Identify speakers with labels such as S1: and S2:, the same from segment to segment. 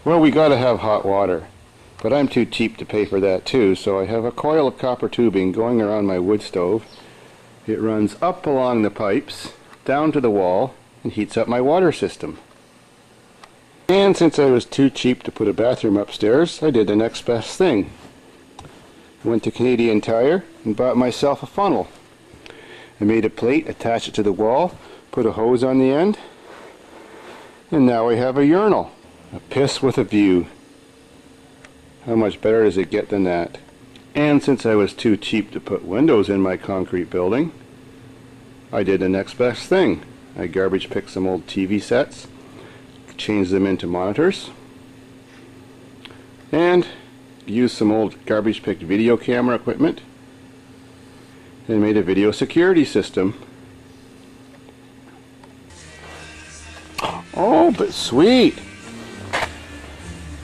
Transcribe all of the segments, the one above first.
S1: Well, we gotta have hot water, but I'm too cheap to pay for that too, so I have a coil of copper tubing going around my wood stove. It runs up along the pipes, down to the wall, and heats up my water system. And since I was too cheap to put a bathroom upstairs, I did the next best thing. I went to Canadian Tire and bought myself a funnel. I made a plate, attached it to the wall, put a hose on the end, and now I have a urinal. A piss with a view. How much better does it get than that? And since I was too cheap to put windows in my concrete building, I did the next best thing. I garbage picked some old TV sets, changed them into monitors, and used some old garbage picked video camera equipment and made a video security system. Oh, but sweet!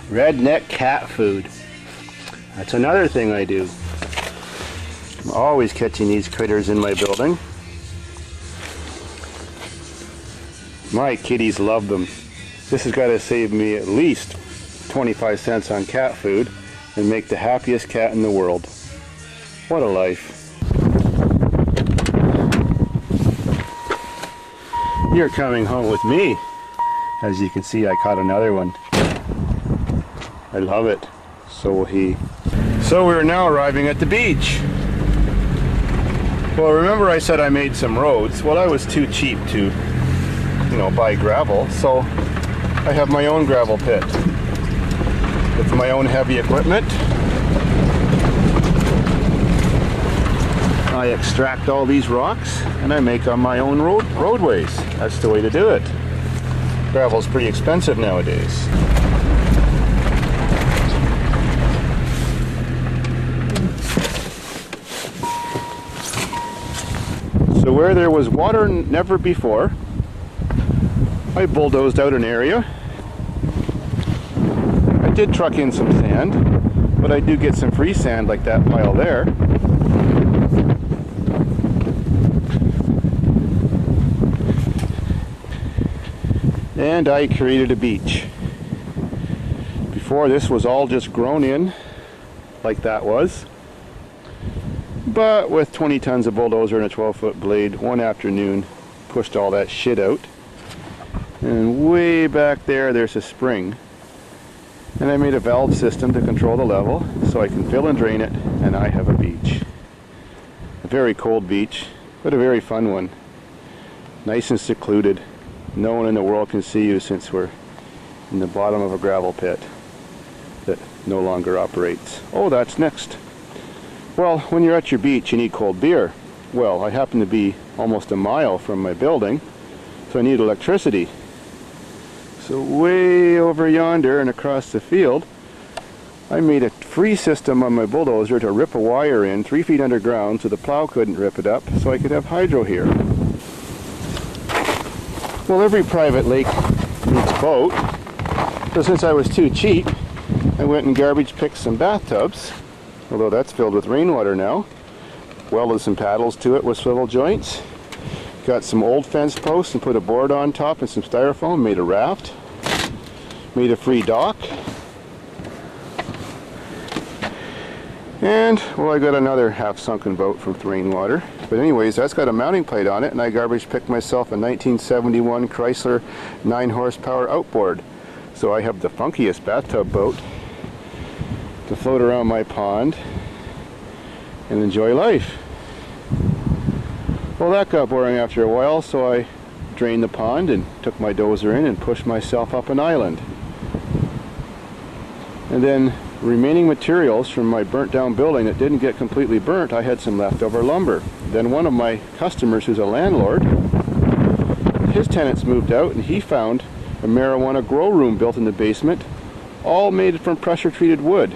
S1: Redneck cat food. That's another thing I do. I'm always catching these critters in my building. My kitties love them. This has got to save me at least 25 cents on cat food and make the happiest cat in the world. What a life. You're coming home with me. As you can see, I caught another one. I love it. So will he. So we're now arriving at the beach. Well, remember I said I made some roads? Well, I was too cheap to, buy gravel, so I have my own gravel pit with my own heavy equipment. I extract all these rocks and I make on my own roadways. That's the way to do it. Gravel's pretty expensive nowadays. So where there was water never before, I bulldozed out an area. I did truck in some sand, but I do get some free sand like that pile there. And I created a beach. Before, this was all just grown in like that was. But with 20 tons of bulldozer and a 12-foot blade, one afternoon pushed all that shit out. And way back there, there's a spring. And I made a valve system to control the level so I can fill and drain it, and I have a beach. A very cold beach, but a very fun one. Nice and secluded. No one in the world can see you since we're in the bottom of a gravel pit that no longer operates. Oh, that's next. Well, when you're at your beach, you need cold beer. Well, I happen to be almost a mile from my building, so I need electricity. So way over yonder and across the field, I made a free system on my bulldozer to rip a wire in 3 feet underground so the plow couldn't rip it up, so I could have hydro here. Well, every private lake needs a boat, so since I was too cheap, I went and garbage picked some bathtubs, although that's filled with rainwater now. Welded some paddles to it with swivel joints. Got some old fence posts and put a board on top and some styrofoam, made a raft. Made a free dock. And, well, I got another half-sunken boat from rainwater. But anyways, that's got a mounting plate on it, and I garbage picked myself a 1971 Chrysler 9-horsepower outboard. So I have the funkiest bathtub boat to float around my pond and enjoy life. Well, that got boring after a while, so I drained the pond and took my dozer in and pushed myself up an island. And then remaining materials from my burnt down building that didn't get completely burnt, I had some leftover lumber. Then one of my customers, who's a landlord, his tenants moved out and he found a marijuana grow room built in the basement, all made from pressure treated wood.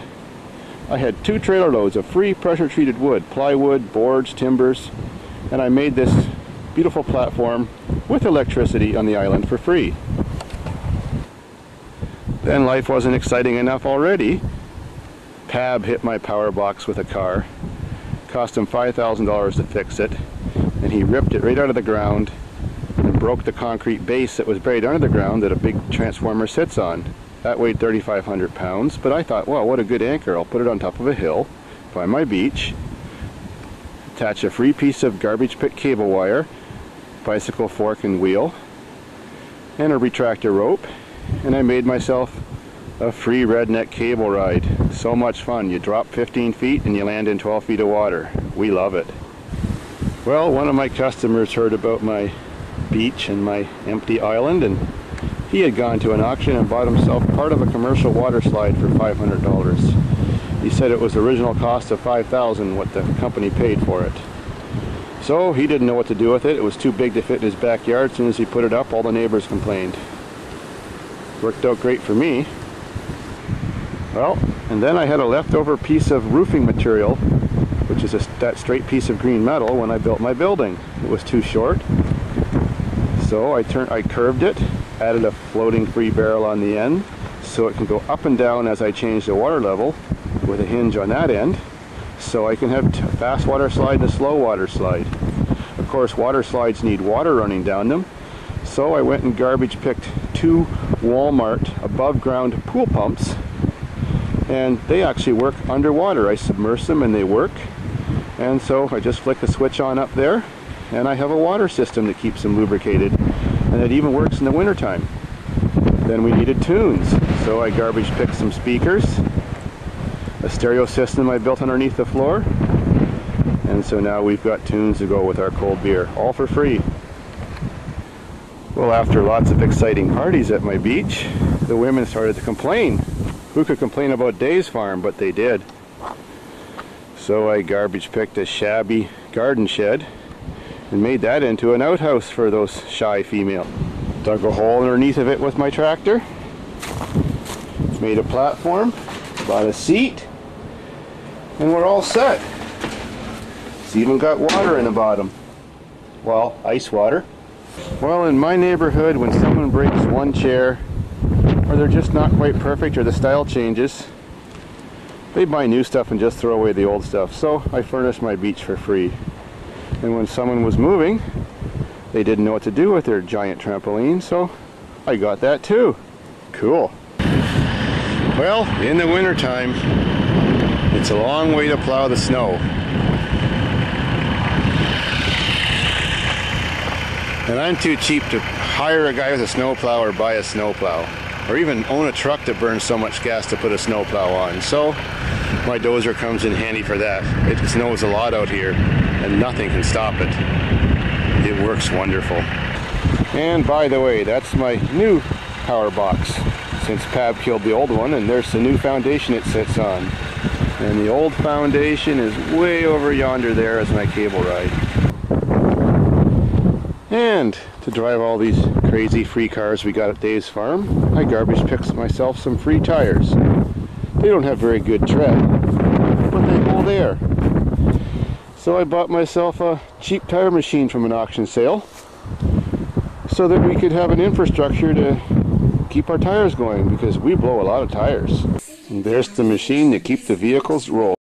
S1: I had 2 trailer loads of free pressure treated wood, plywood, boards, timbers, and I made this beautiful platform with electricity on the island for free. Then life wasn't exciting enough already. Pab hit my power box with a car. Cost him $5,000 to fix it, and he ripped it right out of the ground and broke the concrete base that was buried under the ground that a big transformer sits on. That weighed 3,500 pounds, but I thought, well, what a good anchor. I'll put it on top of a hill, find my beach, attach a free piece of garbage pit cable wire, bicycle fork and wheel, and a retractor rope, and I made myself a free redneck cable ride. So much fun. You drop 15 feet and you land in 12 feet of water. We love it. Well, one of my customers heard about my beach and my empty island, and he had gone to an auction and bought himself part of a commercial water slide for $500. He said it was the original cost of $5,000 what the company paid for it. So he didn't know what to do with it. It was too big to fit in his backyard. As soon as he put it up, all the neighbors complained. Worked out great for me. Well, and then I had a leftover piece of roofing material, which is that straight piece of green metal, when I built my building. It was too short, so I curved it, added a floating free barrel on the end, so it can go up and down as I change the water level, with a hinge on that end, so I can have a fast water slide and a slow water slide. Of course, water slides need water running down them, so I went and garbage picked 2 Walmart above ground pool pumps, and they actually work underwater. I submerge them and they work, and so I just flick a switch on up there and I have a water system that keeps them lubricated, and it even works in the wintertime. Then we needed tunes, so I garbage picked some speakers, a stereo system I built underneath the floor, and so now we've got tunes to go with our cold beer, all for free. Well, after lots of exciting parties at my beach, the women started to complain. Who could complain about Davidsfarm, but they did. So I garbage picked a shabby garden shed and made that into an outhouse for those shy females. Dug a hole underneath of it with my tractor, made a platform, bought a seat, and we're all set. It's even got water in the bottom. Well, ice water. Well, in my neighborhood, when someone breaks one chair, or they're just not quite perfect, or the style changes, they buy new stuff and just throw away the old stuff. So I furnished my beach for free. And when someone was moving, they didn't know what to do with their giant trampoline, so I got that too. Cool. Well, in the wintertime, it's a long way to plow the snow. And I'm too cheap to hire a guy with a snowplow or buy a snowplow, or even own a truck that burns so much gas to put a snowplow on. So my dozer comes in handy for that. It snows a lot out here and nothing can stop it. It works wonderful. And by the way, that's my new power box, since Pab killed the old one, and there's the new foundation it sits on. And the old foundation is way over yonder there as my cable ride. And to drive all these crazy free cars we got at Davidsfarm, I garbage picked myself some free tires. They don't have very good tread, but they hold air. So I bought myself a cheap tire machine from an auction sale, so that we could have an infrastructure to keep our tires going, because we blow a lot of tires. And there's the machine to keep the vehicles rolling.